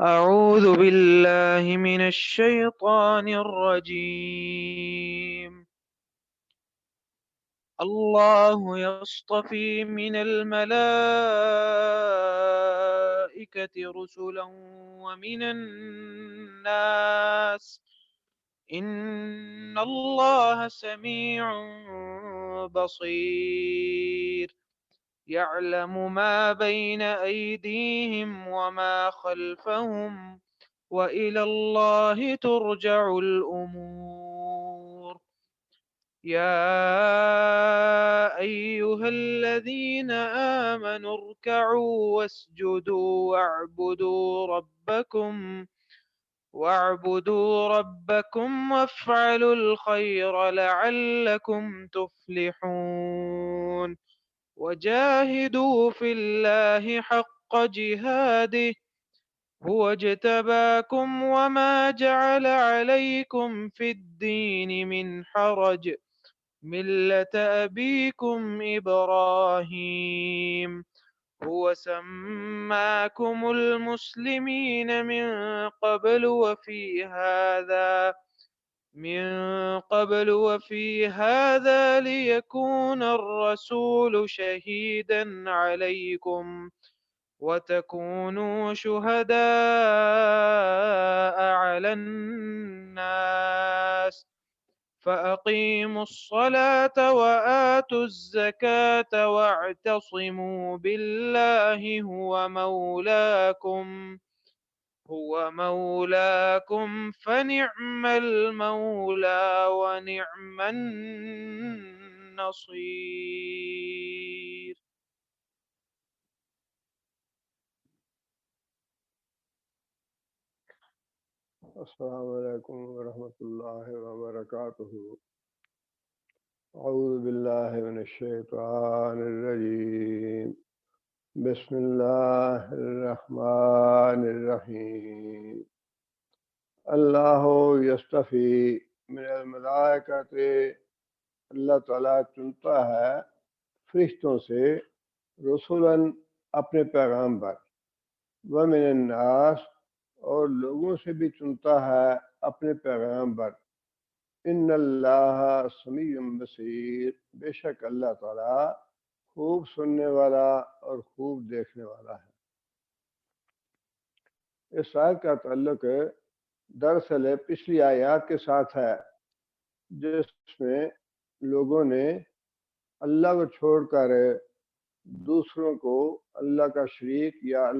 أعوذ بالله من الشيطان الرجيم. الله يصطفي من الملائكة رسلا ومن الناس، إن الله سميع بصير. يعلم ما بين أيديهم وما خلفهم، وإلى الله ترجع الأمور. يا أيها الذين آمنوا اركعوا واسجدوا واعبدوا ربكم وافعلوا الخير لعلكم تفلحون. وجاهدوا في الله حق جهاده، هو اجتباكم وما جعل عليكم في الدين من حرج، ملة أبيكم إبراهيم، هو سماكم المسلمين من قبل وفي هذا ليكون الرسول شهيدا عليكم وتكونوا شهداء على الناس. فأقيموا الصلاة وآتوا الزكاة واعتصموا بالله هو مولاكم فنعم المولى ونعم النصير. السلام علیکم ورحمۃ اللہ وبرکاتہ۔ اعوذ باللہ من الشیطان الرجیم، بسم اللہ الرحمن الرحیم۔ اللہ یصطفی من الملائکۃ، اللہ تعالیٰ چنتا ہے فرشتوں سے، رسولاً اپنے پیغام پر، ومن الناس اور لوگوں سے بھی چنتا ہے اپنے پیغام پر، ان اللہ سمیع بصیر، بے شک اللہ تعالیٰ خوب سننے والا اور خوب دیکھنے والا ہے۔ اس آیت کا تعلق دراصل پچھلی آیات کے ساتھ ہے، جس میں لوگوں نے اللہ کو چھوڑ کر دوسروں کو اللہ کا شریک یا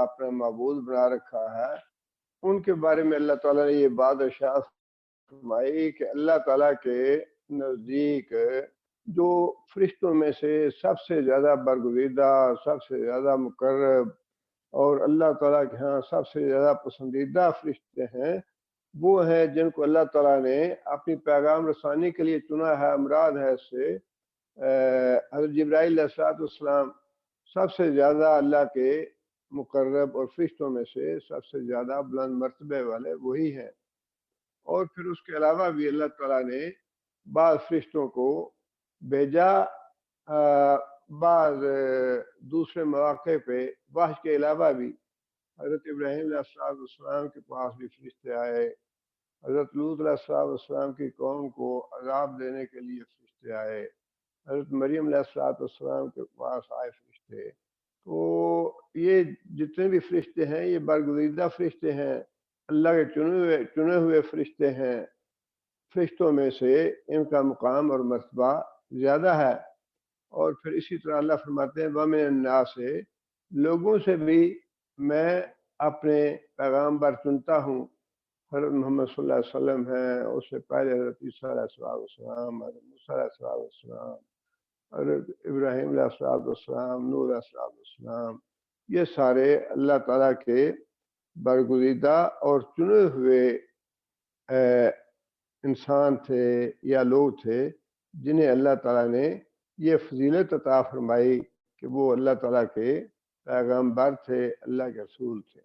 اپنا معبود بنا رکھا ہے۔ ان کے بارے میں اللہ تعالیٰ نے یہ بات ارشاد فرمائی کہ اللہ تعالیٰ کے نزدیک جو فرشتوں میں سے سب سے زیادہ برگزیدہ، سب سے زیادہ مقرب اور اللہ تعالیٰ کے ہاں سب سے زیادہ پسندیدہ فرشتے ہیں، وہ ہیں جن کو اللہ تعالیٰ نے اپنی پیغام رسانی کے لیے چنا ہے۔ مراد ہے اس سے حضرت جبرائیل علیہ السلام سب سے زیادہ اللہ کے مقرب اور فرشتوں میں سے سب سے زیادہ بلند مرتبے والے وہی ہیں۔ اور پھر اس کے علاوہ بھی اللہ تعالیٰ نے بعض فرشتوں کو بھیجا، بعض دوسرے مواقع پہ وحی کے علاوہ بھی۔ حضرت ابراہیم علیہ السلام کے پاس بھی فرشتے آئے، حضرت لوط علیہ السلام کی قوم کو عذاب دینے کے لیے فرشتے آئے، حضرت مریم علیہ السلام کے پاس آئے فرشتے۔ تو یہ جتنے بھی فرشتے ہیں یہ برگزیدہ فرشتے ہیں، اللہ کے چنے ہوئے فرشتے ہیں۔ فرشتوں میں سے ان کا مقام اور مرتبہ زیادہ ہے۔ اور پھر اسی طرح اللہ فرماتے ہیں وَمِنَ النَّاسِ، لوگوں سے بھی میں اپنے پیغامبر چنتا ہوں۔ حضرت محمد صلی اللہ علیہ وسلم ہیں، اس سے پہلے حضرت عیسیٰ علیہ السلام، حضرت موسیٰ علیہ السلام، حضرت ابراہیم علیہ السلام، نوح علیہ السلام، یہ سارے اللہ تعالیٰ کے برگزیدہ اور چنے ہوئے انسان تھے یا لوگ تھے، جنہیں اللہ تعالیٰ نے یہ فضیلت عطا فرمائی کہ وہ اللہ تعالیٰ کے پیغمبر تھے، اللہ کے رسول تھے۔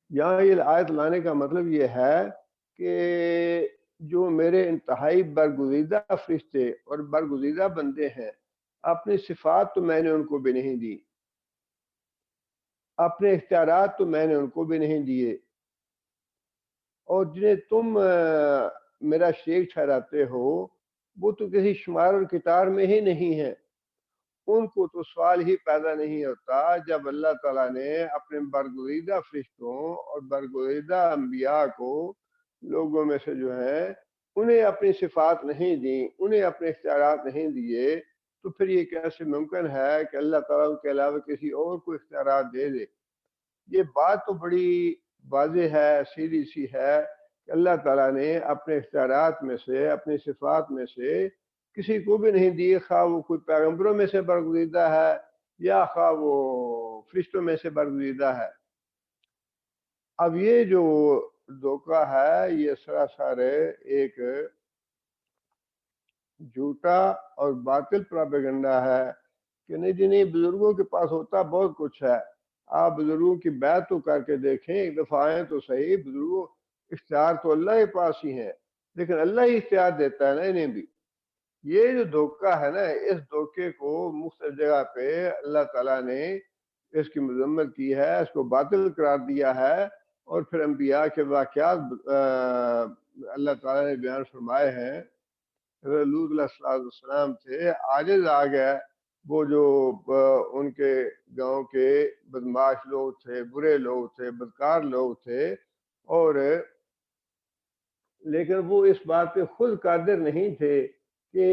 یہاں یہ آیت لانے کا مطلب یہ ہے کہ جو میرے انتہائی برگزیدہ فرشتے اور برگزیدہ بندے ہیں، اپنی صفات تو میں نے ان کو بھی نہیں دی، اپنے اختیارات تو میں نے ان کو بھی نہیں دیے، اور جنہیں تم میرا شریک ٹھہراتے ہو وہ تو کسی شمار اور کتار میں ہی نہیں ہے۔ ان کو تو سوال ہی پیدا نہیں ہوتا جب اللہ تعالیٰ نے اپنے برگزیدہ فرشتوں اور برگزیدہ انبیاء کو لوگوں میں سے جو ہے انہیں اپنی صفات نہیں دیں، انہیں اپنے اختیارات نہیں دیے، تو پھر یہ کیسے ممکن ہے کہ اللہ تعالیٰ کے علاوہ کسی اور کو اختیارات دے دے؟ یہ بات تو بڑی واضح ہے، سیدھی سی ہے کہ اللہ تعالیٰ نے اپنے اختیارات میں سے، اپنی صفات میں سے کسی کو بھی نہیں دیے، خواہ وہ کوئی پیغمبروں میں سے برگزیدہ ہے یا خواہ وہ فرشتوں میں سے برگزیدہ ہے۔ اب یہ جو دھوکہ ہے یہ سراسر ایک جھوٹا اور باطل پراپیگنڈا ہے کہ نہیں جی نہیں، بزرگوں کے پاس ہوتا بہت کچھ ہے، آپ بزرگوں کی بیعت تو کر کے دیکھیں، ایک دفعہ آئیں تو صحیح، بزرگوں اختیار تو اللہ کے پاس ہی ہے، لیکن اللہ ہی اختیار دیتا ہے نا انہیں بھی۔ یہ جو دھوکہ ہے نا، اس دھوکے کو مختلف جگہ پہ اللہ تعالیٰ نے اس کی مذمت کی ہے، اس کو باطل قرار دیا ہے، اور پھر انبیاء کے واقعات اللہ تعالیٰ نے بیان فرمائے ہیں۔ لوط علیہ السلام تھے، عاجز آ گئے، وہ جو ان کے گاؤں کے بدماش لوگ تھے، برے لوگ تھے، بدکار لوگ تھے، اور لیکن وہ اس بات پہ خود قادر نہیں تھے کہ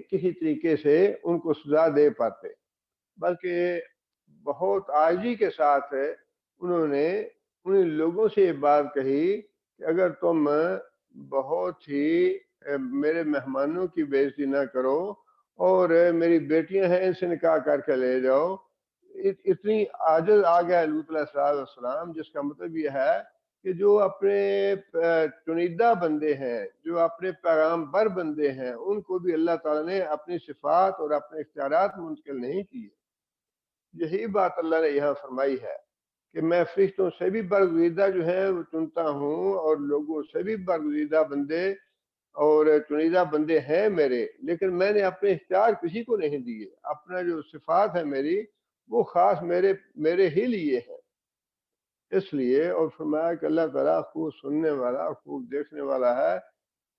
کسی طریقے سے ان کو سزا دے پاتے، بلکہ بہت عاجزی کے ساتھ انہوں نے ان لوگوں سے یہ بات کہی کہ اگر تم بہت ہی میرے مہمانوں کی بےعزتی نہ کرو اور میری بیٹیاں ہیں ان سے نکاح کر کے لے جاؤ، اتنی عاجز آ گیا لوط علیہ السلام، جس کا مطلب یہ ہے کہ جو اپنے چنیدہ بندے ہیں، جو اپنے پیغام بر بندے ہیں، ان کو بھی اللہ تعالیٰ نے اپنی صفات اور اپنے اختیارات منتقل نہیں کیے۔ یہی بات اللہ نے یہاں فرمائی ہے کہ میں فرشتوں سے بھی برگزیدہ جو ہے وہ چنتا ہوں، اور لوگوں سے بھی برگزیدہ بندے اور چنیدہ بندے ہیں میرے، لیکن میں نے اپنے اختیار کسی کو نہیں دیے، اپنا جو صفات ہے میری وہ خاص میرے ہی لیے ہے۔ اس لیے اور فرمایا کہ اللہ تعالیٰ خوب سننے والا، خوب دیکھنے والا ہے۔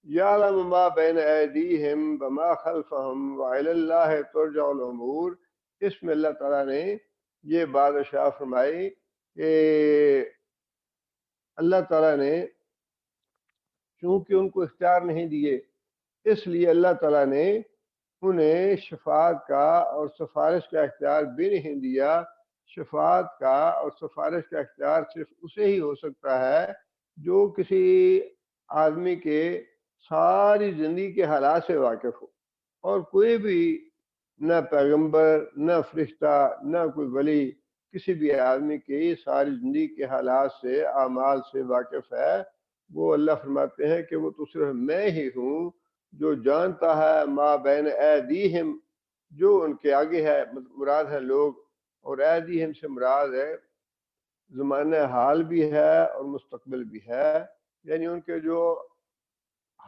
یعلم ما بین ایدیہم وما خلفہم وإلی اللہ ترجع الامور۔ اس میں اللہ تعالیٰ نے یہ بات ارشاد فرمائی کہ اللہ تعالیٰ نے چونکہ ان کو اختیار نہیں دیے، اس لیے اللہ تعالیٰ نے انہیں شفاعت کا اور سفارش کا اختیار بھی نہیں دیا۔ شفاعت کا اور سفارش کا اختیار صرف اسے ہی ہو سکتا ہے جو کسی آدمی کے ساری زندگی کے حالات سے واقف ہو، اور کوئی بھی نہ پیغمبر، نہ فرشتہ، نہ کوئی ولی کسی بھی آدمی کی ساری زندگی کے حالات سے، اعمال سے واقف ہے۔ وہ اللہ فرماتے ہیں کہ وہ تو صرف میں ہی ہوں جو جانتا ہے ما بین ایدیہم، جو ان کے آگے ہے، مراد ہے لوگ، اور ایدیہم سے مراد ہے زمانہ حال بھی ہے اور مستقبل بھی ہے، یعنی ان کے جو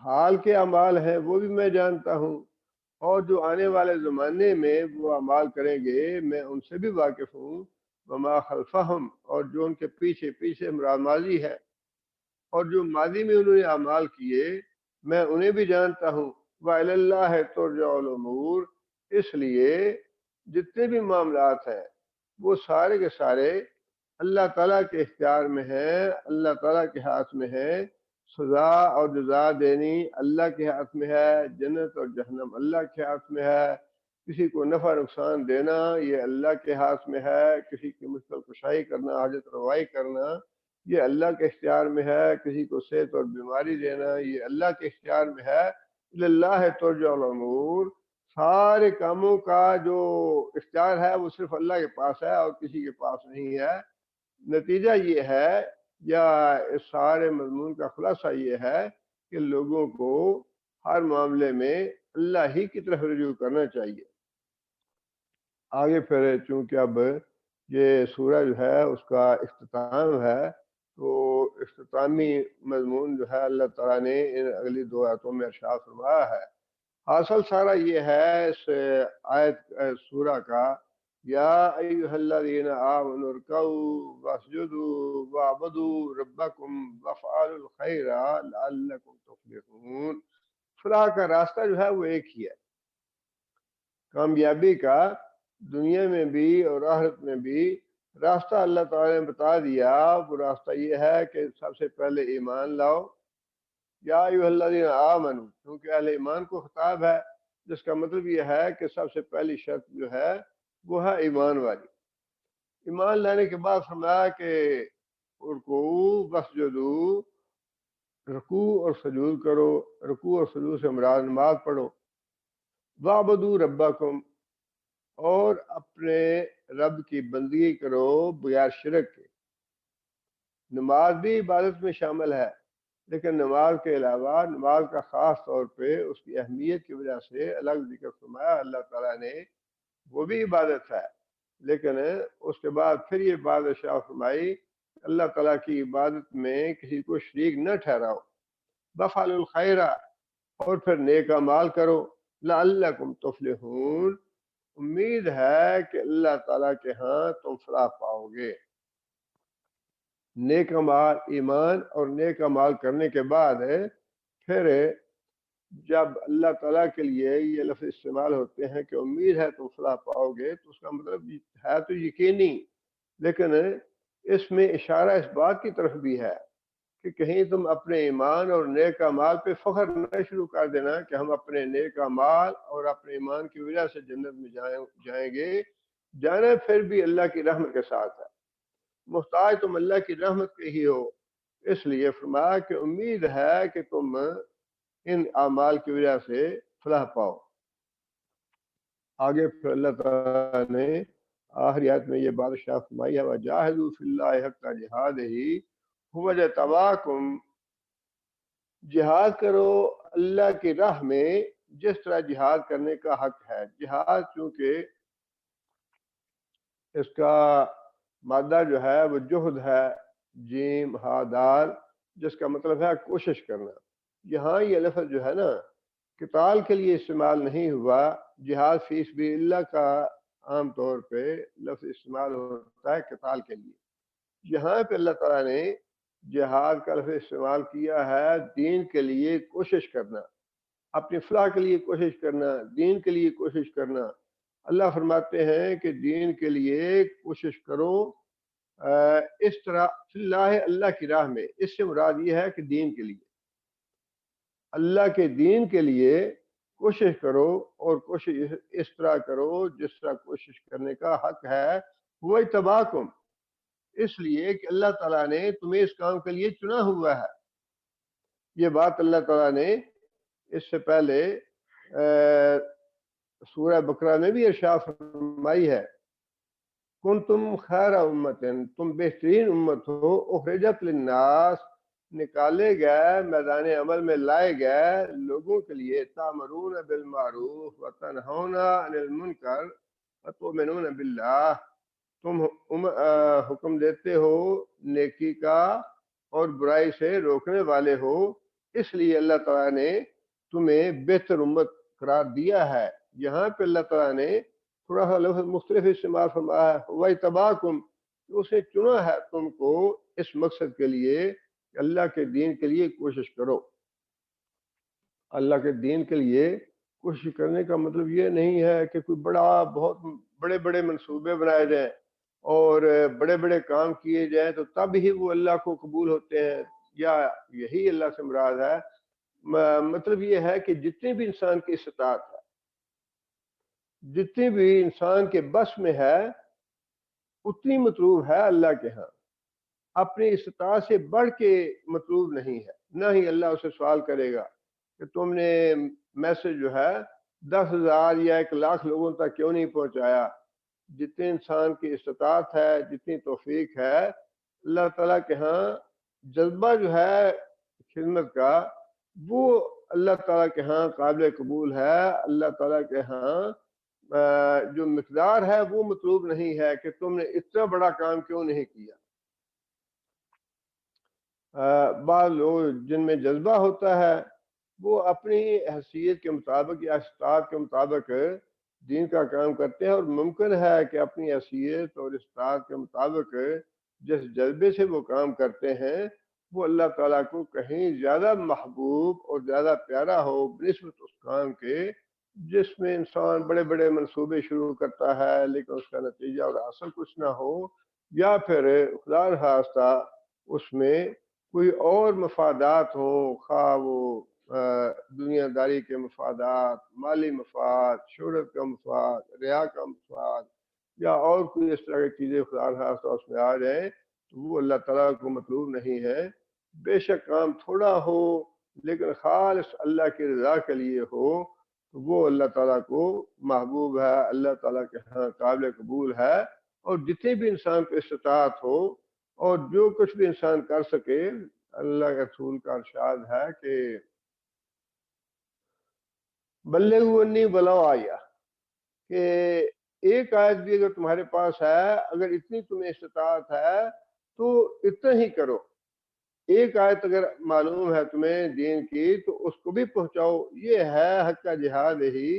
حال کے اعمال ہیں وہ بھی میں جانتا ہوں، اور جو آنے والے زمانے میں وہ اعمال کریں گے میں ان سے بھی واقف ہوں۔ وما خلفہم، اور جو ان کے پیچھے پیچھے مراد ماضی ہے، اور جو ماضی میں انہوں نے اعمال کیے میں انہیں بھی جانتا ہوں۔ وإلی اللہ ترجع الامور، اس لیے جتنے بھی معاملات ہیں وہ سارے کے سارے اللہ تعالیٰ کے اختیار میں ہیں، اللہ تعالیٰ کے ہاتھ میں ہیں۔ سزا اور جزا دینی اللہ کے ہاتھ میں ہے، جنت اور جہنم اللہ کے ہاتھ میں ہے، کسی کو نفع نقصان دینا یہ اللہ کے ہاتھ میں ہے، کسی کی مشکل کشائی کرنا، حاجت روائی کرنا یہ اللہ کے اختیار میں ہے، کسی کو صحت اور بیماری دینا یہ اللہ کے اختیار میں ہے۔ اللہ ترجع الامور، سارے کاموں کا جو اختیار ہے وہ صرف اللہ کے پاس ہے اور کسی کے پاس نہیں ہے۔ نتیجہ یہ ہے یا اس سارے مضمون کا خلاصہ یہ ہے کہ لوگوں کو ہر معاملے میں اللہ ہی کی طرف رجوع کرنا چاہیے۔ آگے پھر چونکہ اب یہ سورہ جو ہے اس کا اختتام ہے، تو اختتامی مضمون جو ہے اللہ تعالیٰ نے ان اگلی دو آیتوں میں ارشاد فرمایا ہے۔ حاصل سارا یہ ہے اس آیت سورہ کا یا ایھا الذین آمنوا ارکعوا واسجدوا واعبدوا ربکم وافعلوا الخیر لعلکم تفلحون۔ فلاح کا راستہ جو ہے وہ ایک ہی ہے، کامیابی کا دنیا میں بھی اور آخرت میں بھی راستہ اللہ تعالی نے بتا دیا۔ وہ راستہ یہ ہے کہ سب سے پہلے ایمان لاؤ، یا ایھا الذین آمنوا، کیونکہ اہل ایمان کو خطاب ہے، جس کا مطلب یہ ہے کہ سب سے پہلی شرط جو ہے وہ ہے ایمان والی۔ ایمان لانے کے بعد فرمایا کہ رکوع وسجدوا، رکوع اور سجود کرو، رکوع اور سجود سے مراد نماز پڑھو، وعبدوا ربکم، اور اپنے رب کی بندگی کرو بغیر شرک کے۔ نماز بھی عبادت میں شامل ہے، لیکن نماز کے علاوہ نماز کا خاص طور پہ اس کی اہمیت کی وجہ سے الگ ذکر فرمایا اللہ تعالیٰ نے، وہ بھی عبادت ہے، لیکن اس کے بعد پھر یہ بات ارشاد فرمائی اللہ تعالیٰ کی عبادت میں کسی کو شریک نہ ٹھہراؤ، وافعلوا الخیر، اور پھر نیک اعمال کرو، لعلکم تفلحون، امید ہے کہ اللہ تعالیٰ کے ہاں تم فلاح پاؤ گے۔ نیک اعمال، ایمان اور نیک اعمال کرنے کے بعد پھر جب اللہ تعالیٰ کے لیے یہ لفظ استعمال ہوتے ہیں کہ امید ہے تم فلاح پاؤ گے، تو اس کا مطلب ہے تو یقینی، لیکن اس میں اشارہ اس بات کی طرف بھی ہے کہ کہیں تم اپنے ایمان اور نیک اعمال پہ فخر نہ شروع کر دینا کہ ہم اپنے نیک اعمال اور اپنے ایمان کی وجہ سے جنت میں جائیں گے۔ جانا پھر بھی اللہ کی رحمت کے ساتھ ہے، محتاج تم اللہ کی رحمت کے ہی ہو، اس لیے فرمایا کہ امید ہے کہ تم ان اعمال کی وجہ سے فلاح پاؤ۔ آگے پھر اللہ تعالیٰ نے آخری آیت میں یہ بات ارشاد فرمائی ہے، وَجَاهِدُوا فِي اللَّهِ حَقَّ جِهَادِهِ هُوَ اجْتَبَاكُمْ، جہاد کرو اللہ کی راہ میں جس طرح جہاد کرنے کا حق ہے۔ جہاد چونکہ اس کا مادہ جو ہے وہ جہد ہے، جیم ہا دال، جس کا مطلب ہے کوشش کرنا۔ یہاں یہ لفظ جو ہے نا قتال کے لیے استعمال نہیں ہوا، جہاد فی سبیل اللہ کا عام طور پہ لفظ استعمال ہوتا ہے قتال کے لیے۔ یہاں پہ اللہ تعالیٰ نے جہاد کا لفظ استعمال کیا ہے دین کے لیے کوشش کرنا، اپنی فلاح کے لیے کوشش کرنا، دین کے لیے کوشش کرنا۔ اللہ فرماتے ہیں کہ دین کے لیے کوشش کرو، اس طرح فی اللہ، اللہ کی راہ میں، اس سے مراد یہ ہے کہ دین کے لیے، اللہ کے دین کے لیے کوشش کرو، اور کوشش اس طرح کرو جس طرح کوشش کرنے کا حق ہے۔ وہ اجتباکم، اس لیے کہ اللہ تعالیٰ نے تمہیں اس کام کے لیے چنا ہوا ہے۔ یہ بات اللہ تعالیٰ نے اس سے پہلے سورہ بقرہ میں بھی ارشاد فرمائی ہے، کنتم خیر امت، تم بہترین امت ہو، اخرجت للناس، نکالے گئے میدان عمل میں لائے گئے لوگوں کے لیے، تامرون بالمعروف وتنہون عن المنکر وتؤمنون باللہ، تم حکم دیتے ہو نیکی کا اور برائی سے روکنے والے ہو، اس لیے اللہ تعالیٰ نے تمہیں بہتر امت قرار دیا ہے۔ یہاں پہ اللہ تعالیٰ نے تھوڑا سا لفظ مختلف استعمال فرمایا ہے، وَاجْتَبَاكُمْ، اسے چنا ہے تم کو اس مقصد کے لیے کہ اللہ کے دین کے لیے کوشش کرو۔ اللہ کے دین کے لیے کوشش کرنے کا مطلب یہ نہیں ہے کہ کوئی بہت بڑے بڑے منصوبے بنائے جائیں اور بڑے بڑے کام کیے جائیں تو تب ہی وہ اللہ کو قبول ہوتے ہیں، یا یہی اللہ سے مراد ہے۔ مطلب یہ ہے کہ جتنی بھی انسان کی استطاعت ہے، جتنی بھی انسان کے بس میں ہے، اتنی مطلوب ہے اللہ کے ہاں، اپنی استطاعت سے بڑھ کے مطلوب نہیں ہے۔ نہ ہی اللہ اسے سوال کرے گا کہ تم نے میسج جو ہے 10,000 یا 1,00,000 لوگوں تک کیوں نہیں پہنچایا۔ جتنے انسان کی استطاعت ہے، جتنی توفیق ہے، اللہ تعالیٰ کے ہاں جذبہ جو ہے خدمت کا، وہ اللہ تعالیٰ کے ہاں قابل قبول ہے۔ اللہ تعالیٰ کے ہاں جو مقدار ہے وہ مطلوب نہیں ہے کہ تم نے اتنا بڑا کام کیوں نہیں کیا۔ بعض لوگ جن میں جذبہ ہوتا ہے وہ اپنی حیثیت کے مطابق یا استطاعت کے مطابق دین کا کام کرتے ہیں، اور ممکن ہے کہ اپنی حیثیت اور استطاعت کے مطابق جس جذبے سے وہ کام کرتے ہیں وہ اللہ تعالیٰ کو کہیں زیادہ محبوب اور زیادہ پیارا ہو بنسبت اس کام کے جس میں انسان بڑے بڑے منصوبے شروع کرتا ہے لیکن اس کا نتیجہ اور حاصل کچھ نہ ہو، یا پھر خدا نخواستہ اس میں کوئی اور مفادات ہوں، خواہ وہ دنیا داری کے مفادات، مالی مفاد، شہرت کا مفاد، ریا کا مفاد، یا اور کوئی اس طرح کی چیزیں خدا نخواستہ اس میں آ جائیں تو وہ اللہ تعالیٰ کو مطلوب نہیں ہے۔ بے شک کام تھوڑا ہو لیکن خالص اللہ کی رضا کے لیے ہو تو وہ اللہ تعالیٰ کو محبوب ہے، اللہ تعالیٰ کے ہاں قابل قبول ہے۔ اور جتنے بھی انسان کو استطاعت ہو اور جو کچھ بھی انسان کر سکے، اللہ کے رسول کا ارشاد ہے کہ بلغوا انی ولو آیا، کہ ایک آیت بھی اگر تمہارے پاس ہے، اگر اتنی تمہیں استطاعت ہے تو اتنا ہی کرو۔ ایک آیت اگر معلوم ہے تمہیں دین کی تو اس کو بھی پہنچاؤ۔ یہ ہے حق کا جہاد ہی،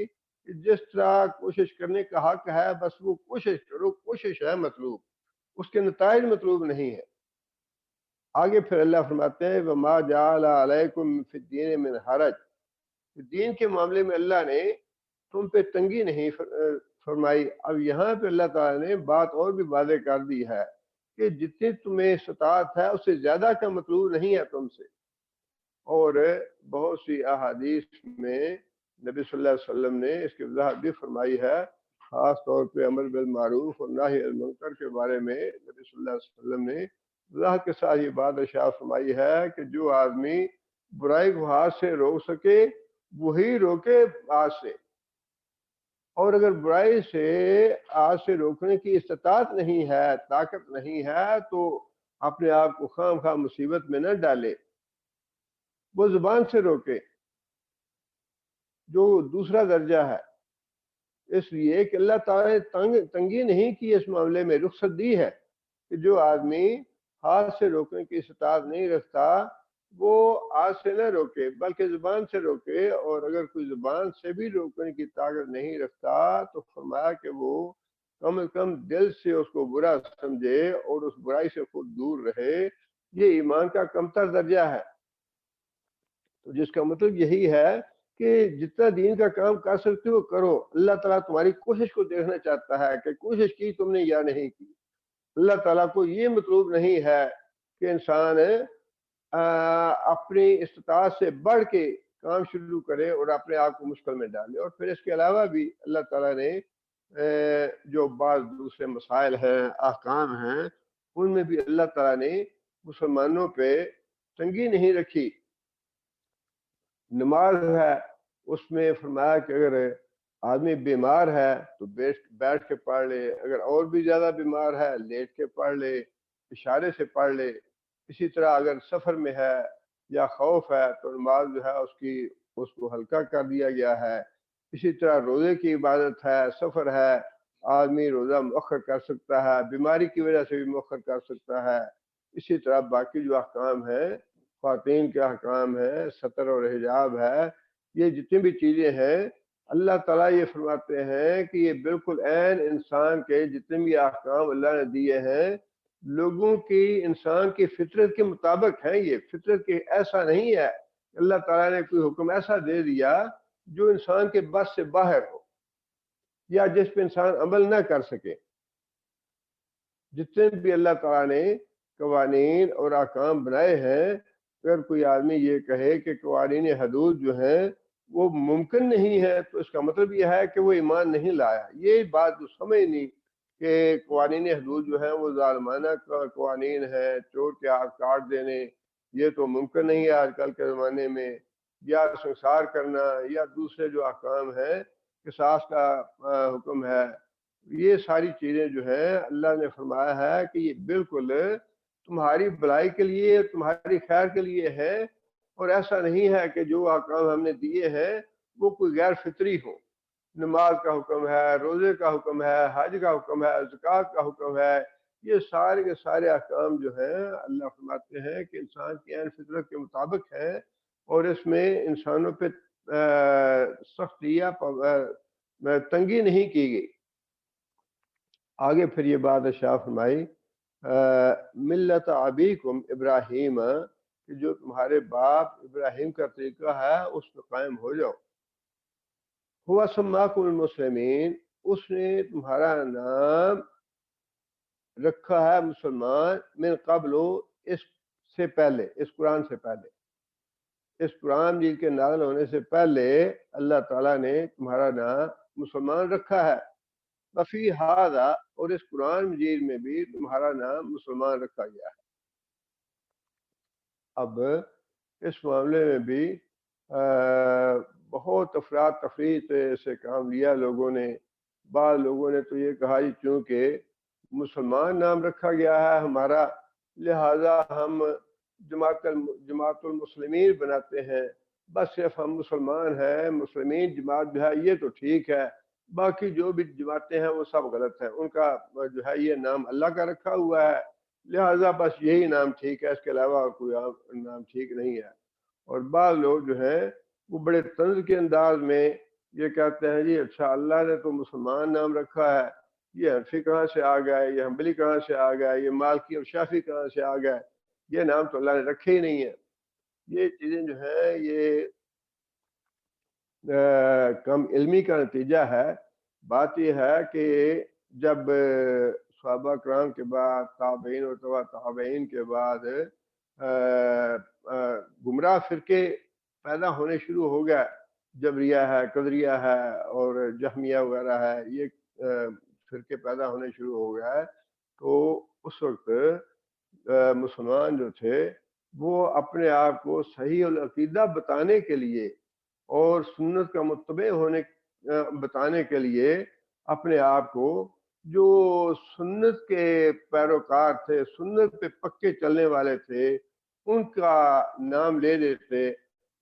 جس طرح کوشش کرنے کا حق ہے بس وہ کوشش کرو، کوشش ہے مطلوب، اس کے نتائج مطلوب نہیں ہے۔ آگے پھر اللہ فرماتے ہیں وَمَا جَعَلَ عَلَيْكُمْ فِي الدِّينِ مِنْ حَرَجٍ، دین کے معاملے میں اللہ نے تم پہ تنگی نہیں فرمائی۔ اب یہاں پہ اللہ تعالیٰ نے بات اور بھی واضح کر دی ہے کہ جتنی تمہیں استطاعت ہے اس سے زیادہ کا مطلوب نہیں ہے تم سے۔ اور بہت سی احادیث میں نبی صلی اللہ علیہ وسلم نے اس کی وضاحت بھی فرمائی ہے، خاص طور پہ امر بالمعروف اور نہی عن المنکر کے بارے میں نبی صلی اللہ علیہ وسلم نے وضاحت کے ساتھ یہ بات ارشاد فرمائی ہے کہ جو آدمی برائی کو ہاتھ سے روک سکے وہی روکے ہاتھ سے، اور اگر برائی سے ہاتھ سے روکنے کی استطاعت نہیں ہے، طاقت نہیں ہے، تو اپنے آپ کو خام خواہ مصیبت میں نہ ڈالے، وہ زبان سے روکے جو دوسرا درجہ ہے۔ اس لیے کہ اللہ تعالیٰ نے تنگی نہیں کی اس معاملے میں، رخصت دی ہے کہ جو آدمی ہاتھ سے روکنے کی استطاعت نہیں رکھتا وہ ہاتھ سے نہ روکے بلکہ زبان سے روکے، اور اگر کوئی زبان سے بھی روکنے کی طاقت نہیں رکھتا تو فرمایا کہ وہ کم از کم دل سے اس کو برا سمجھے اور اس برائی سے خود دور رہے۔ یہ ایمان کا کمتر درجہ ہے۔ تو جس کا مطلب یہی ہے کہ جتنا دین کا کام کر سکتے ہو کرو، اللہ تعالیٰ تمہاری کوشش کو دیکھنا چاہتا ہے کہ کوشش کی تم نے یا نہیں کی۔ اللہ تعالیٰ کو یہ مطلوب نہیں ہے کہ انسان اپنی استطاعت سے بڑھ کے کام شروع کرے اور اپنے آپ کو مشکل میں ڈالے۔ اور پھر اس کے علاوہ بھی اللہ تعالیٰ نے جو بعض دوسرے مسائل ہیں، احکام ہیں، ان میں بھی اللہ تعالیٰ نے مسلمانوں پہ تنگی نہیں رکھی۔ نماز ہے، اس میں فرمایا کہ اگر آدمی بیمار ہے تو بیٹھ کے پڑھ لے، اگر اور بھی زیادہ بیمار ہے لیٹ کے پڑھ لے، اشارے سے پڑھ لے۔ اسی طرح اگر سفر میں ہے یا خوف ہے تو نماز جو ہے اس کو ہلکا کر دیا گیا ہے۔ اسی طرح روزے کی عبادت ہے، سفر ہے، آدمی روزہ مؤخر کر سکتا ہے، بیماری کی وجہ سے بھی مؤخر کر سکتا ہے۔ اسی طرح باقی جو احکام ہیں، خواتین کے احکام ہے، ستر اور حجاب ہے، یہ جتنی بھی چیزیں ہیں اللہ تعالیٰ یہ فرماتے ہیں کہ یہ بالکل عین انسان کے جتنے بھی احکام اللہ نے دیے ہیں لوگوں کی، انسان کی فطرت کے مطابق ہیں۔ یہ فطرت کے ایسا نہیں ہے کہ اللہ تعالیٰ نے کوئی حکم ایسا دے دیا جو انسان کے بس سے باہر ہو یا جس پہ انسان عمل نہ کر سکے۔ جتنے بھی اللہ تعالیٰ نے قوانین اور احکام بنائے ہیں، اگر کوئی آدمی یہ کہے کہ قوانین حدود جو ہیں وہ ممکن نہیں ہے تو اس کا مطلب یہ ہے کہ وہ ایمان نہیں لایا۔ یہ بات جو سمجھ نہیں کہ قوانین حدود جو ہیں وہ ظالمانہ قوانین ہیں، چور کے ہاتھ کاٹ دینے یہ تو ممکن نہیں ہے آج کل کے زمانے میں، یا سنسار کرنا، یا دوسرے جو احکام ہیں، قصاص کا حکم ہے، یہ ساری چیزیں جو ہیں اللہ نے فرمایا ہے کہ یہ بالکل تمہاری بھلائی کے لیے، تمہاری خیر کے لیے ہے، اور ایسا نہیں ہے کہ جو احکام ہم نے دیے ہیں وہ کوئی غیر فطری ہو۔ نماز کا حکم ہے، روزے کا حکم ہے، حج کا حکم ہے، زکوٰۃ کا حکم ہے، یہ سارے کے سارے احکام جو ہیں اللہ فرماتے ہیں کہ انسان کی عین فطرت کے مطابق ہیں، اور اس میں انسانوں پہ سختی یا تنگی نہیں کی گئی۔ آگے پھر یہ بات ارشاد فرمائی ملت ابیکم ابراہیم، کہ جو تمہارے باپ ابراہیم کا طریقہ ہے اس پہ قائم ہو جاؤ۔ ہوا سماکم المسلمین، اس نے تمہارا نام رکھا ہے مسلمان، من قبل، اس سے پہلے، اس قرآن سے پہلے، اس قرآن جی کے نازل ہونے سے پہلے اللہ تعالیٰ نے تمہارا نام مسلمان رکھا ہے۔ وفی ہذا، اور اس قرآن مجید میں بھی تمہارا نام مسلمان رکھا گیا ہے۔ اب اس معاملے میں بھی بہت افراد تفریح سے کام لیا لوگوں نے۔ بعض لوگوں نے تو یہ کہا چونکہ مسلمان نام رکھا گیا ہے ہمارا، لہذا ہم جماعت المسلمین بناتے ہیں، بس صرف ہم مسلمان ہیں، مسلمین جماعت جو ہے یہ تو ٹھیک ہے، باقی جو بھی جماعتیں ہیں وہ سب غلط ہیں، ان کا جو ہے یہ نام اللہ کا رکھا ہوا ہے، لہذا بس یہی نام ٹھیک ہے، اس کے علاوہ کوئی نام ٹھیک نہیں ہے۔ اور بعض لوگ جو ہیں وہ بڑے طنز کے انداز میں یہ کہتے ہیں جی اچھا اللہ نے تو مسلمان نام رکھا ہے، یہ حنفی کہاں سے آ گئے، یہ حنبلی کہاں سے آ گئے، یہ مالکی اور شافعی کہاں سے آ گئے، یہ نام تو اللہ نے رکھے ہی نہیں ہے۔ یہ چیزیں جو ہیں یہ کم علمی کا نتیجہ ہے۔ بات یہ ہے کہ جب صحابہ کرام کے بعد تابعین اور تبع تابعین کے بعد گمراہ فرقے پیدا ہونے شروع ہو گئے، جبریہ ہے، قدریہ ہے اور جہمیہ وغیرہ ہے، یہ فرقے پیدا ہونے شروع ہو گئے، تو اس وقت مسلمان جو تھے وہ اپنے آپ کو صحیح العقیدہ بتانے کے لیے اور سنت کا متبع ہونے بتانے کے لیے اپنے آپ کو، جو سنت کے پیروکار تھے، سنت پہ پکے چلنے والے تھے، ان کا نام لے دیتے۔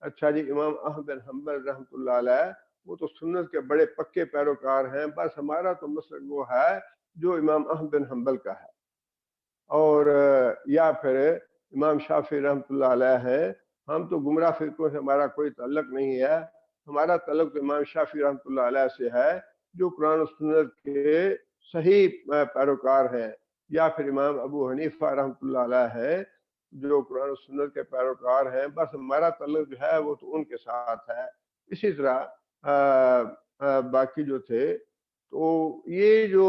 اچھا جی امام احمد بن حنبل رحمۃ اللہ علیہ وہ تو سنت کے بڑے پکے پیروکار ہیں، بس ہمارا تو مسلک وہ ہے جو امام احمد بن حنبل کا ہے، اور یا پھر امام شافعی رحمۃ اللہ علیہ ہے، ہم تو گمراہ فرقوں سے ہمارا کوئی تعلق نہیں ہے، ہمارا تعلق امام شافعی رحمۃ اللہ علیہ سے ہے جو قرآن و سنت کے صحیح پیروکار ہیں، یا پھر امام ابو حنیفہ رحمۃ اللہ علیہ ہے جو قرآن و سنت کے پیروکار ہیں، بس ہمارا تعلق جو ہے وہ تو ان کے ساتھ ہے۔ اسی طرح باقی جو تھے، تو یہ جو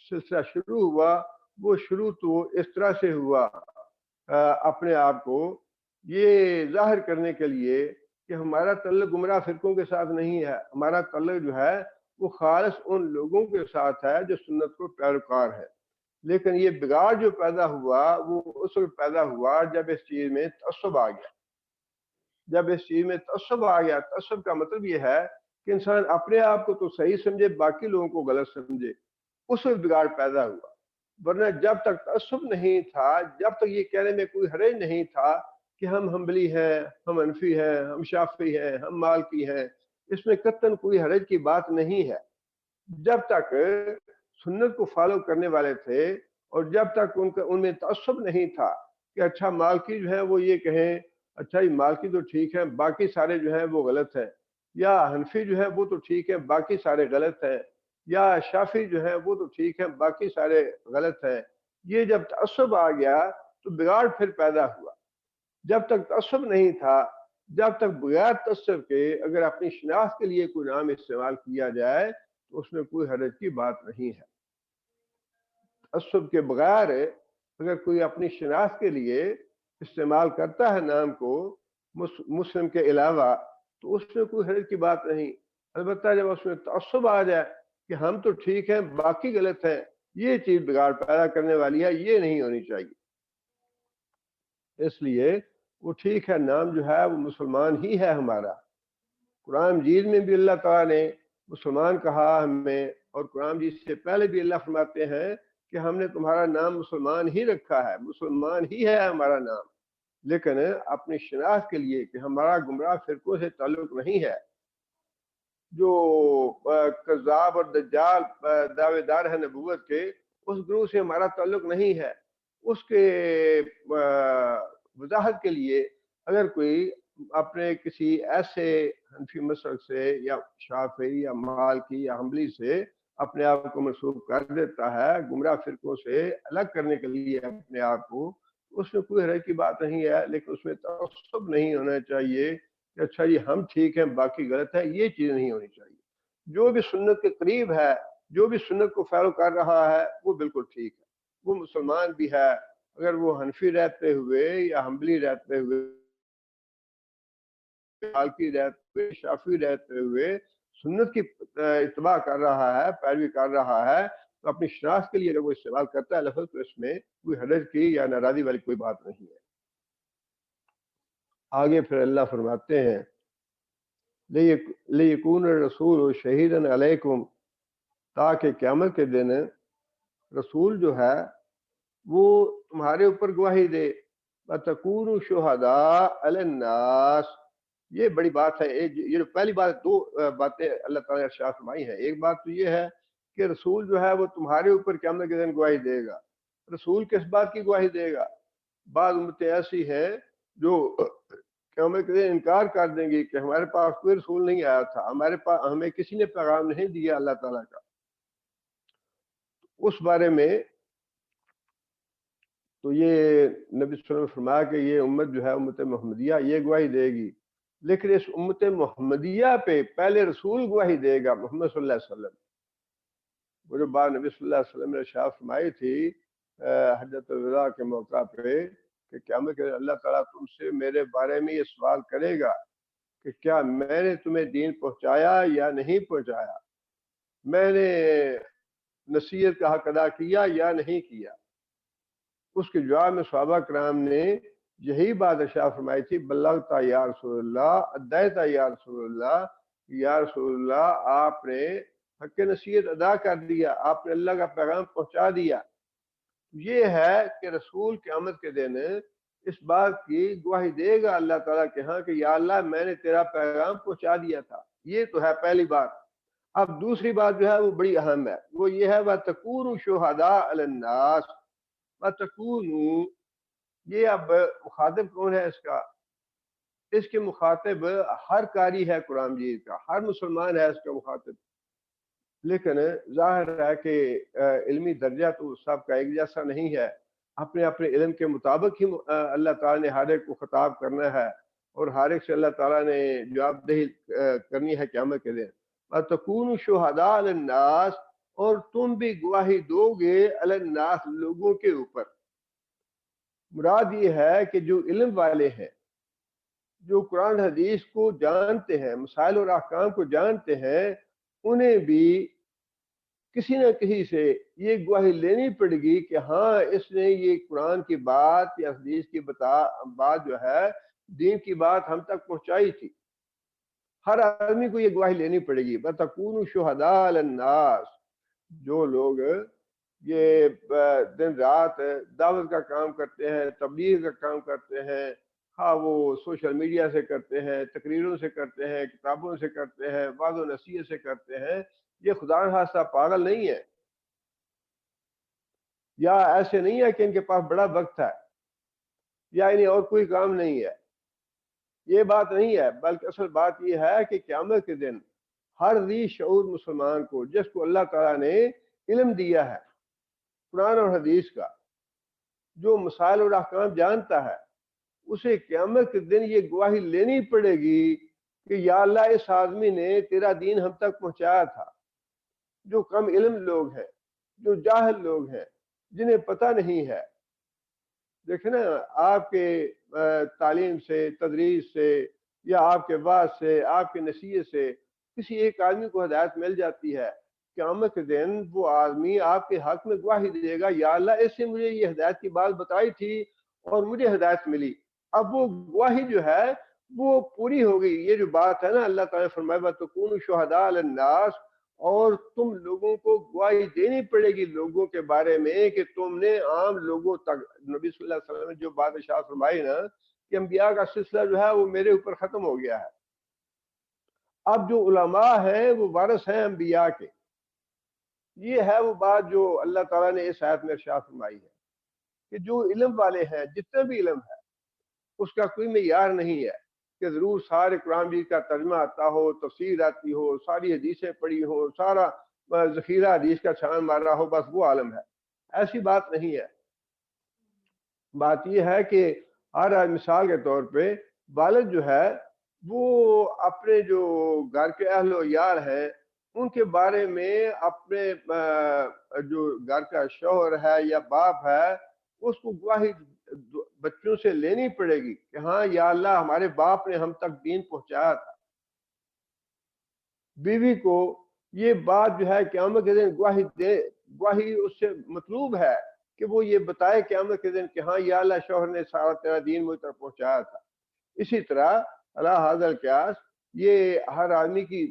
سلسلہ شروع ہوا وہ شروع تو اس طرح سے ہوا اپنے آپ کو یہ ظاہر کرنے کے لیے کہ ہمارا تعلق گمراہ فرقوں کے ساتھ نہیں ہے، ہمارا تعلق جو ہے وہ خالص ان لوگوں کے ساتھ ہے جو سنت کو پیروکار ہے۔ لیکن یہ بگاڑ جو پیدا ہوا وہ اس وقت پیدا ہوا جب اس چیز میں تعصب آ گیا۔ جب اس چیز میں تعصب آ گیا، تعصب کا مطلب یہ ہے کہ انسان اپنے آپ کو تو صحیح سمجھے، باقی لوگوں کو غلط سمجھے، اس وقت بگاڑ پیدا ہوا۔ ورنہ جب تک تعصب نہیں تھا، جب تک یہ کہنے میں کوئی حرج نہیں تھا کہ ہم حنبلی ہیں، ہم حنفی ہیں، ہم شافعی ہیں، ہم مالکی ہیں، اس میں قطعاً کوئی حرج کی بات نہیں ہے۔ جب تک سنت کو فالو کرنے والے تھے اور جب تک ان میں تعصب نہیں تھا کہ اچھا مالکی جو ہے وہ یہ کہیں اچھا یہ مالکی تو ٹھیک ہے باقی سارے جو ہیں وہ غلط ہیں، یا حنفی جو ہے وہ تو ٹھیک ہے باقی سارے غلط ہیں، یا شافعی جو ہے وہ تو ٹھیک ہے باقی سارے غلط ہیں، یہ جب تعصب آ گیا تو بگاڑ پھر پیدا ہوا۔ جب تک تعصب نہیں تھا، جب تک بغیر تعصب کے اگر اپنی شناخت کے لیے کوئی نام استعمال کیا جائے تو اس میں کوئی حرج کی بات نہیں ہے۔ تعصب کے بغیر اگر کوئی اپنی شناخت کے لیے استعمال کرتا ہے نام کو مسلم کے علاوہ تو اس میں کوئی حرج کی بات نہیں۔ البتہ جب اس میں تعصب آ جائے کہ ہم تو ٹھیک ہیں باقی غلط ہیں، یہ چیز بگاڑ پیدا کرنے والی ہے، یہ نہیں ہونی چاہیے۔ اس لیے وہ ٹھیک ہے نام جو ہے وہ مسلمان ہی ہے ہمارا۔ قرآن مجید میں بھی اللہ تعالیٰ نے مسلمان کہا ہمیں، اور قرآن مجید سے پہلے بھی اللہ فرماتے ہیں کہ ہم نے تمہارا نام مسلمان ہی رکھا ہے، مسلمان ہی ہے ہمارا نام، لیکن اپنی شناخت کے لیے کہ ہمارا گمراہ فرقوں سے تعلق نہیں ہے، جو کذاب اور دجال دعوے دار ہے نبوت کے، اس گروہ سے ہمارا تعلق نہیں ہے، اس کے وضاحت کے لیے اگر کوئی اپنے کسی ایسے حنفی مسلک سے یا شافعی یا مالکی یا حنبلی سے اپنے آپ کو منسوب کر دیتا ہے گمراہ فرقوں سے الگ کرنے کے لیے اپنے آپ کو، اس میں کوئی حرج کی بات نہیں ہے، لیکن اس میں تعصب نہیں ہونا چاہیے کہ اچھا جی ہم ٹھیک ہیں باقی غلط ہے، یہ چیز نہیں ہونی چاہیے۔ جو بھی سنت کے قریب ہے، جو بھی سنت کو فالو کر رہا ہے وہ بالکل ٹھیک ہے، وہ مسلمان بھی ہے، اگر وہ حنفی رہتے ہوئے یا حنبلی رہتے ہوئے مالکی رہتے ہوئے شافعی رہتے ہوئے سنت کی اتباع کر رہا ہے، پیروی کر رہا ہے، تو اپنی شناخت کے لیے اگر وہ استعمال کرتا ہے لفظ تو اس میں کوئی حرج کی یا ناراضی والی کوئی بات نہیں ہے۔ آگے پھر اللہ فرماتے ہیں لیکون الرسول شہیدًا علیکم، تاکہ قیامت کے دن رسول جو ہے وہ تمہارے اوپر گواہی دے، وَتَكُونُوا شُهَدَاءَ عَلَى النَّاسِ۔ یہ بڑی بات ہے، یہ جو پہلی بات، دو باتیں اللہ تعالیٰ نے ارشاد فرمائی ہیں۔ ایک بات تو یہ ہے کہ رسول جو ہے وہ تمہارے اوپر قیامت کے دن گواہی دے گا۔ رسول کس بات کی گواہی دے گا؟ بعض امتیں ایسی ہیں جو قیامت کے دن انکار کر دیں گی کہ ہمارے پاس کوئی رسول نہیں آیا تھا، ہمیں کسی نے پیغام نہیں دیا اللہ تعالیٰ کا۔ اس بارے میں تو یہ نبی صلی اللہ علیہ وسلم نے فرمایا کہ یہ امت جو ہے امت محمدیہ یہ گواہی دے گی، لیکن اس امت محمدیہ پہ پہلے رسول گواہی دے گا، محمد صلی اللہ علیہ وسلم۔ وہ جو بات نبی صلی اللہ علیہ وسلم نے ارشاد فرمائی تھی حجۃ الوداع کے موقع پہ کہ قیامت کے اللہ تعالیٰ تم سے میرے بارے میں یہ سوال کرے گا کہ کیا میں نے تمہیں دین پہنچایا یا نہیں پہنچایا، میں نے نصیحت کا حق ادا کیا یا نہیں کیا۔ اس کے جواب میں صحابہ کرام نے یہی بات ارشاد فرمائی تھی، بلغتا یا رسول اللہ، ادیتا یا رسول اللہ، یا رسول اللہ آپ نے حق نصیحت ادا کر دیا، آپ نے اللہ کا پیغام پہنچا دیا۔ یہ ہے کہ رسول قیامت کے دن اس بات کی گواہی دے گا اللہ تعالیٰ کے ہاں کہ یا اللہ میں نے تیرا پیغام پہنچا دیا تھا۔ یہ تو ہے پہلی بات۔ اب دوسری بات جو ہے وہ بڑی اہم ہے، وہ یہ ہے وَتَكُونُوا شُهَدَاءَ عَلَى النَّاسِ۔ وَتَكُونُوا، یہ اب مخاطب کون ہے اس کا؟ اس کے مخاطب ہر قاری ہے قرآن مجید کا، ہر مسلمان ہے اس کا مخاطب، لیکن ظاہر ہے کہ علمی درجہ تو سب کا ایک جیسا نہیں ہے، اپنے اپنے علم کے مطابق ہی اللہ تعالیٰ نے ہر ایک کو خطاب کرنا ہے، اور ہر ایک سے اللہ تعالیٰ نے جواب دہی کرنی ہے قیامت کے دن۔ وَتَكُونُوا شُهَدَاءَ عَلَى النَّاسِ، اور تم بھی گواہی دو گے علی الناس، لوگوں کے اوپر۔ مراد یہ ہے کہ جو علم والے ہیں، جو قرآن حدیث کو جانتے ہیں، مسائل اور احکام کو جانتے ہیں، انہیں بھی کسی نہ کسی سے یہ گواہی لینی پڑے گی کہ ہاں اس نے یہ قرآن کی بات یا حدیث کی بات جو ہے، دین کی بات ہم تک پہنچائی تھی۔ ہر آدمی کو یہ گواہی لینی پڑے گی۔ وَتَكُونُوا شُهَدَاءَ عَلَى النَّاسِ، جو لوگ یہ دن رات دعوت کا کام کرتے ہیں، تبلیغ کا کام کرتے ہیں، ہاں وہ سوشل میڈیا سے کرتے ہیں، تقریروں سے کرتے ہیں، کتابوں سے کرتے ہیں، وعظ و نصیحت سے کرتے ہیں، یہ خدا نخواستہ پاگل نہیں ہے، یا ایسے نہیں ہے کہ ان کے پاس بڑا وقت ہے یا انہیں اور کوئی کام نہیں ہے، یہ بات نہیں ہے، بلکہ اصل بات یہ ہے کہ قیامت کے دن ہر ذی شعور مسلمان کو، جس کو اللہ تعالیٰ نے علم دیا ہے قرآن اور حدیث کا، جو مسائل اور احکام جانتا ہے، اسے قیامت کے دن یہ گواہی لینی پڑے گی کہ یا اللہ اس آدمی نے تیرا دین ہم تک پہنچایا تھا۔ جو کم علم لوگ ہیں، جو جاہل لوگ ہیں، جنہیں پتہ نہیں ہے، دیکھیں نا آپ کے تعلیم سے، تدریس سے، یا آپ کے بعد سے، آپ کے نصیحت سے کسی ایک آدمی کو ہدایت مل جاتی ہے، قیامت کے دن وہ آدمی آپ کے حق میں گواہی دے گا یا اللہ اس سے مجھے یہ ہدایت کی بات بتائی تھی اور مجھے ہدایت ملی۔ اب وہ گواہی جو ہے وہ پوری ہو گئی۔ یہ جو بات ہے نا، اللہ تعالیٰ نے فرمایا وَتَكُونُوا شُهَدَاءَ عَلَى النَّاسِ، اور تم لوگوں کو گواہی دینی پڑے گی لوگوں کے بارے میں کہ تم نے عام لوگوں تک، نبی صلی اللہ علیہ وسلم نے جو بات ارشاد فرمائی نا کہ انبیاء کا سلسلہ جو ہے وہ میرے اوپر ختم ہو گیا ہے، اب جو علماء ہیں وہ وارث ہیں انبیاء کے۔ یہ ہے وہ بات جو اللہ تعالیٰ نے اس آیت میں ارشاد فرمائی ہے کہ جو علم والے ہیں، جتنے بھی علم ہے اس کا کوئی معیار نہیں ہے۔ کہ ضرور سارے قرآن مجید کا ترجمہ آتا ہو، تفسیر آتی ہو، ساری حدیثیں پڑھی ہو، سارا ذخیرہ حدیث کا چھان مارا ہو، بس وہ عالم ہے. ایسی بات نہیں ہے. بات یہ ہے کہ ہر مثال کے طور پہ والد جو ہے وہ اپنے جو گھر کے اہل و عیال ہیں ان کے بارے میں اپنے جو گھر کا شوہر ہے یا باپ ہے اس کو گواہی بچوں سے لینی پڑے گی کہ ہاں یا اللہ ہمارے باپ نے ہم تک دین پہنچایا تھا. بیوی کو یہ بات جو ہے قیامت کے دن گواہی اس سے مطلوب ہے کہ وہ یہ بتائے قیامت کے دن کہ ہاں یا اللہ شوہر نے سارا تیرا دین مجھ تک پہنچایا تھا. اسی طرح اللہ حاضر القیاس یہ ہر آدمی کی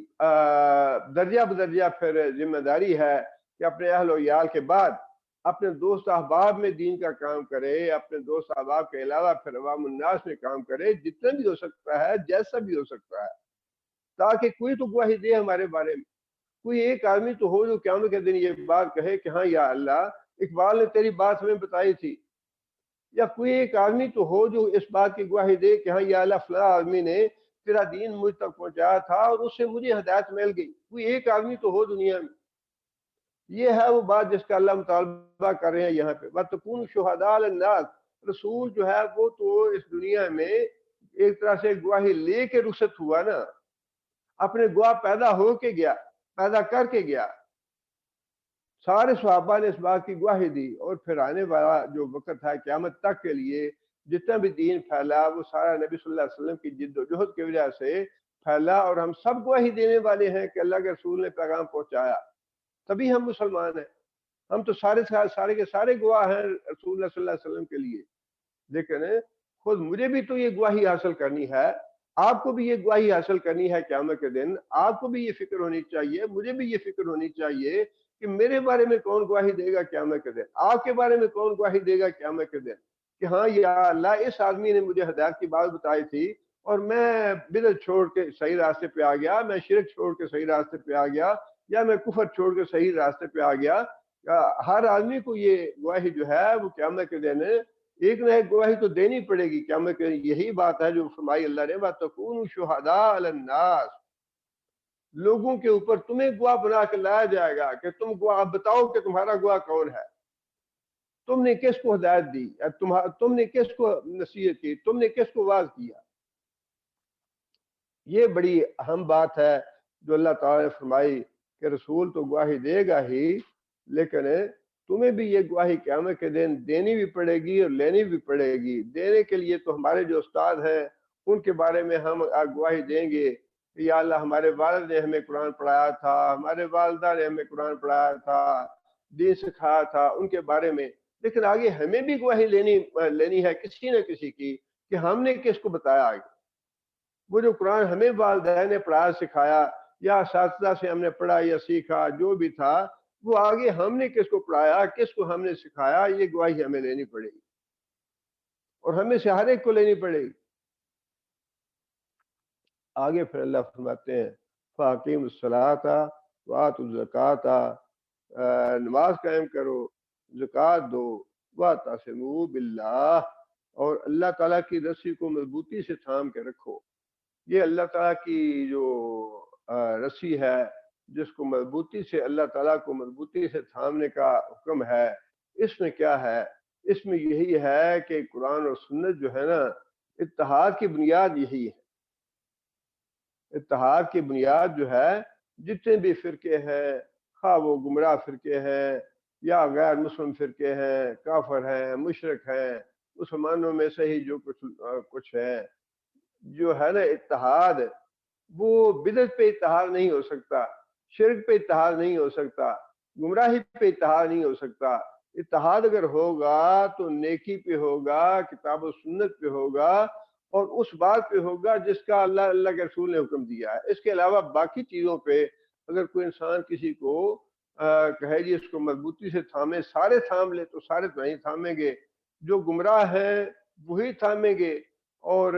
درجہ بدرجہ پھر ذمہ داری ہے کہ اپنے اہل و عیال کے بعد اپنے دوست احباب میں دین کا کام کرے، اپنے دوست احباب کے علاوہ پھر عوام الناس میں کام کرے، جتنا بھی ہو سکتا ہے، جیسا بھی ہو سکتا ہے، تاکہ کوئی تو گواہی دے ہمارے بارے میں. کوئی ایک آدمی تو ہو جو قیامت کے دن یہ بات کہے کہ ہاں یا اللہ اقبال نے تیری بات ہمیں بتائی تھی، یا کوئی ایک آدمی تو ہو جو اس بات کی گواہی دے کہ ہاں یا اللہ فلاں آدمی نے تیرا دین مجھ تک پہنچایا تھا اور اس سے مجھے ہدایت مل گئی. کوئی ایک آدمی تو ہو دنیا میں. یہ ہے وہ بات جس کا اللہ مطالبہ کر رہے ہیں یہاں پہ. وَتَكُونُوا شُهَدَاءَ عَلَى النَّاسِ. رسول جو ہے وہ تو اس دنیا میں ایک طرح سے گواہی لے کے رخصت ہوا نا، اپنے گواہ پیدا ہو کے گیا، پیدا کر کے گیا. سارے صحابہ نے اس بات کی گواہی دی، اور پھر آنے والا جو وقت ہے قیامت تک کے لیے جتنا بھی دین پھیلا وہ سارا نبی صلی اللہ علیہ وسلم کی جد و جہد کی وجہ سے پھیلا، اور ہم سب گواہی دینے والے ہیں کہ اللہ کے رسول نے پیغام پہنچایا، تبھی ہم مسلمان ہیں. ہم تو سارے کے سارے گواہ ہیں رسول اللہ صلی اللہ علیہ وسلم کے لیے. لیکن خود مجھے بھی تو یہ گواہی حاصل کرنی ہے، آپ کو بھی یہ گواہی حاصل کرنی ہے قیامت کے دن. آپ کو بھی یہ فکر ہونی چاہیے، مجھے بھی یہ فکر ہونی چاہیے کہ میرے بارے میں کون گواہی دے گا قیامت کے دن، آپ کے بارے میں کون گواہی دے گا قیامت کے دن کہ ہاں یا اللہ اس آدمی نے مجھے ہدایت کی بات بتائی تھی اور میں بدعت چھوڑ کے صحیح راستے پہ آ گیا، میں شرک چھوڑ کے صحیح راستے پہ آ گیا، یا میں کفر چھوڑ کے صحیح راستے پہ آ گیا. ہر آدمی کو یہ گواہی جو ہے وہ قیامت کے دن ایک نہ ایک گواہی تو دینی پڑے گی قیامت کے دن. یہی بات ہے جو فرمائی اللہ نے وَتَكُونُوا شُهَدَاءَ عَلَى النَّاسِ. لوگوں کے اوپر تمہیں گواہ بنا کے لایا جائے گا کہ تم گواہ بتاؤ کہ تمہارا گواہ کون ہے، تم نے کس کو ہدایت دی، تم نے کس کو نصیحت کی، تم نے کس کو واعظ کیا. یہ بڑی اہم بات ہے جو اللہ تعالیٰ نے فرمائی کہ رسول تو گواہی دے گا ہی، لیکن تمہیں بھی یہ گواہی قیامت کے دن دینی بھی پڑے گی اور لینی بھی پڑے گی. دینے کے لیے تو ہمارے جو استاد ہیں ان کے بارے میں ہم گواہی دیں گے کہ یا اللہ ہمارے والد نے ہمیں قرآن پڑھایا تھا، ہمارے والدہ نے ہمیں قرآن پڑھایا تھا، دین سکھایا تھا، ان کے بارے میں. لیکن آگے ہمیں بھی گواہی لینی ہے کسی نہ کسی کی کہ ہم نے کس کو بتایا. آگے وہ جو قرآن ہمیں والدین نے پڑھایا سکھایا یا اساتذہ سے ہم نے پڑھا یا سیکھا جو بھی تھا، وہ آگے ہم نے کس کو پڑھایا، کس کو ہم نے سکھایا، یہ گواہی ہمیں لینی پڑے گی اور ہمیں سے ہر ایک کو لینی پڑے گی. آگے پھر اللہ فرماتے ہیں فَأَقِيمُوا الصَّلَاةَ وَآتُوا الزَّكَاةَ. نماز قائم کرو، زکوٰۃ دو، وَاعْتَصِمُوا بِاللَّهِ. اور اللہ تعالیٰ کی رسی کو مضبوطی سے تھام کے رکھو. یہ اللہ تعالیٰ کی جو رسی ہے جس کو مضبوطی سے اللہ تعالیٰ کو مضبوطی سے تھامنے کا حکم ہے، اس میں کیا ہے؟ اس میں یہی ہے کہ قرآن اور سنت جو ہے نا، اتحاد کی بنیاد یہی ہے. اتحاد کی بنیاد جو ہے جتنے بھی فرقے ہیں، خواہ وہ گمراہ فرقے ہیں یا غیر مسلم فرقے ہیں، کافر ہیں، مشرک ہیں، مسلمانوں میں سے ہی جو کچھ ہے، جو ہے نا اتحاد، وہ بدعت پہ اتحاد نہیں ہو سکتا، شرک پہ اتحاد نہیں ہو سکتا، گمراہی پہ اتحاد نہیں ہو سکتا. اتحاد اگر ہوگا تو نیکی پہ ہوگا، کتاب و سنت پہ ہوگا، اور اس بات پہ ہوگا جس کا اللہ کے رسول نے حکم دیا ہے. اس کے علاوہ باقی چیزوں پہ اگر کوئی انسان کسی کو کہے جی اس کو مضبوطی سے تھامے، سارے تھام لے، تو سارے تو نہیں تھامیں گے. جو گمراہ ہیں وہی تھامیں گے، اور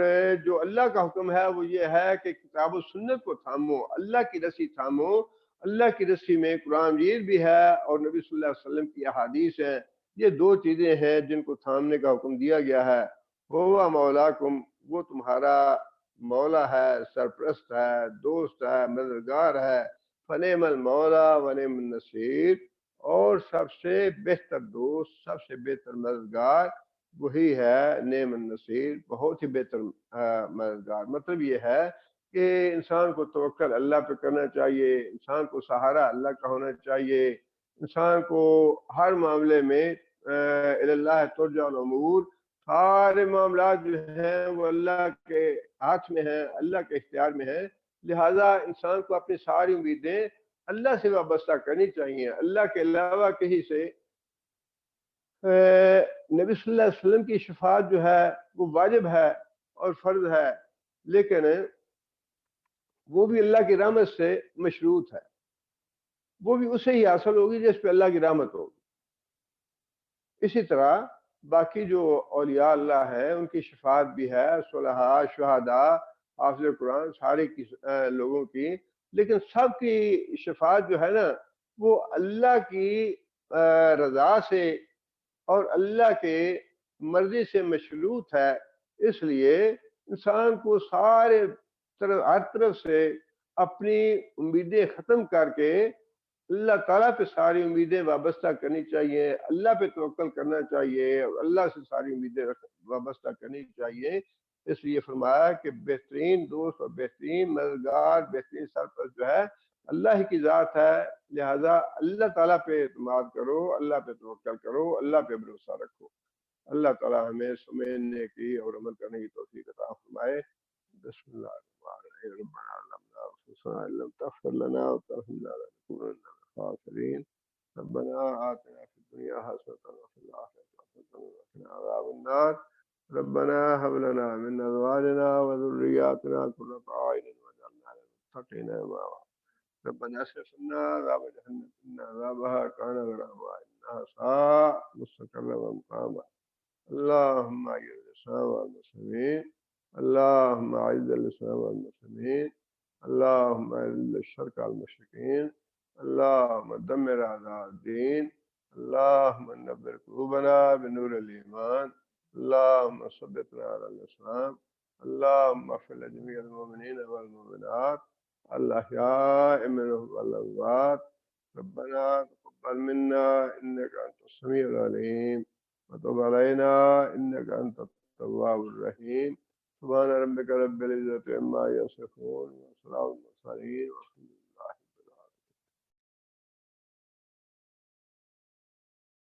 جو اللہ کا حکم ہے وہ یہ ہے کہ کتاب و سنت کو تھامو، اللہ کی رسی تھامو. اللہ کی رسی میں قرآن مجید بھی ہے اور نبی صلی اللہ علیہ وسلم کی احادیث ہیں. یہ دو چیزیں ہیں جن کو تھامنے کا حکم دیا گیا ہے. وہ مولاکم، وہ تمہارا مولا ہے، سرپرست ہے، دوست ہے، مددگار ہے. فنعم المولا ونعم النصیر. اور سب سے بہتر دوست، سب سے بہتر مددگار وہی ہے نعم النصیر، بہت ہی بہتر مددگار. مطلب یہ ہے کہ انسان کو توکل اللہ پہ کرنا چاہیے، انسان کو سہارا اللہ کا ہونا چاہیے، انسان کو ہر معاملے میں الی اللہ ترجع الامور، سارے معاملات جو ہیں وہ اللہ کے ہاتھ میں ہیں، اللہ کے اختیار میں ہیں. لہٰذا انسان کو اپنی ساری امیدیں اللہ سے وابستہ کرنی چاہیے. اللہ کے علاوہ کہیں سے نبی صلی اللہ علیہ وسلم کی شفاعت جو ہے وہ واجب ہے اور فرض ہے، لیکن وہ بھی اللہ کی رحمت سے مشروط ہے. وہ بھی اسے ہی حاصل ہوگی جس پہ اللہ کی رحمت ہوگی. اسی طرح باقی جو اولیاء اللہ ہے ان کی شفاعت بھی ہے، صلحاء، شہداء، حافظ قرآن، سارے کی لوگوں کی. لیکن سب کی شفاعت جو ہے نا وہ اللہ کی رضا سے اور اللہ کے مرضی سے مشروط ہے. اس لیے انسان کو سارے طرف، ہر طرف سے اپنی امیدیں ختم کر کے اللہ تعالیٰ پہ ساری امیدیں وابستہ کرنی چاہیے، اللہ پہ توکل کرنا چاہیے اور اللہ سے ساری امیدیں وابستہ کرنی چاہیے. اس لیے فرمایا کہ بہترین دوست اور بہترین مددگار، بہترین سرپرست جو ہے اللہ ہی کی ذات ہے. لہذا اللہ تعالیٰ پہ اعتماد کرو، اللہ پہ توکل کرو، اللہ پہ بھروسہ رکھو. اللہ تعالیٰ ہمیں سمجھنے کی اور عمل کرنے کی توفیق عطا فرمائے. بسم اللہ الرحمن الرحیم. ربنا علمنا انفسنا ان لم تغفر لنا وترحمنا لنكونن من الخاسرین. ربنا آتنا في الدنيا حسنة وفي الآخرة حسنة وقنا عذاب النار. ربنا هب لنا من أزواجنا وذرياتنا قرة أعين واجعلنا للمتقين إماما. ربنا اصرف عنا عذاب جهنم إن عذابها كان غراما إنها ساءت مستقرا ومقاما. اللهم أعز الإسلام والمسلمين. اللهم أعز الإسلام والمسلمين. اللهم أذل الشرك والمشركين. اللهم دمر أعداء الدين. اللهم نبر قلوبنا بنور الإيمان. اللهم ثبتنا على الإسلام. اللهم اغفر لجميع المؤمنين والمؤمنات الأحياء منهم والأموات. ربنا تقبل منا إنك أنت السميع العليم وتب علينا إنك أنت التواب الرحيم. سبحان ربك رب العزة عما يصفون وسلام على المرسلين.